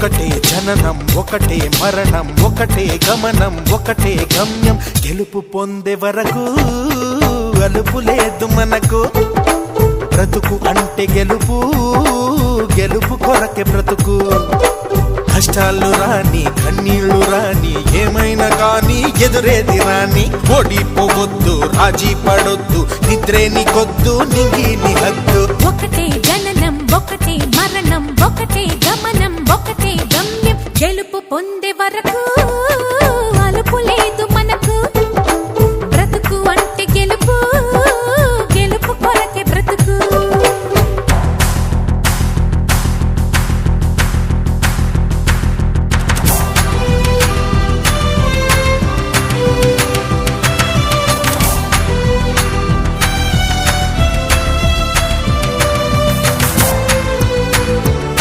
ఒకటే జననం ఒకటే మరణం ఒకటే గమనం ఒకటే గమ్యం గెలుపు పొందే వరకు అలుపు లేదు మనకు బ్రతుకు అంటే గెలుపు గెలుపు కొరకే బ్రతుకు కష్టాలు రాని కన్నీళ్లు రాని ఏమైనా కానీ ఎదురేది రాని ఓడిపోవద్దు రాజీ పడొద్దు నిద్రే నీకొద్దు నింగి నీ హద్దు ఒకటే జననం ఒకటే మరణం ఒకటే గమనం ఒకటే గమ్యం గెలుపు పొందే వరకు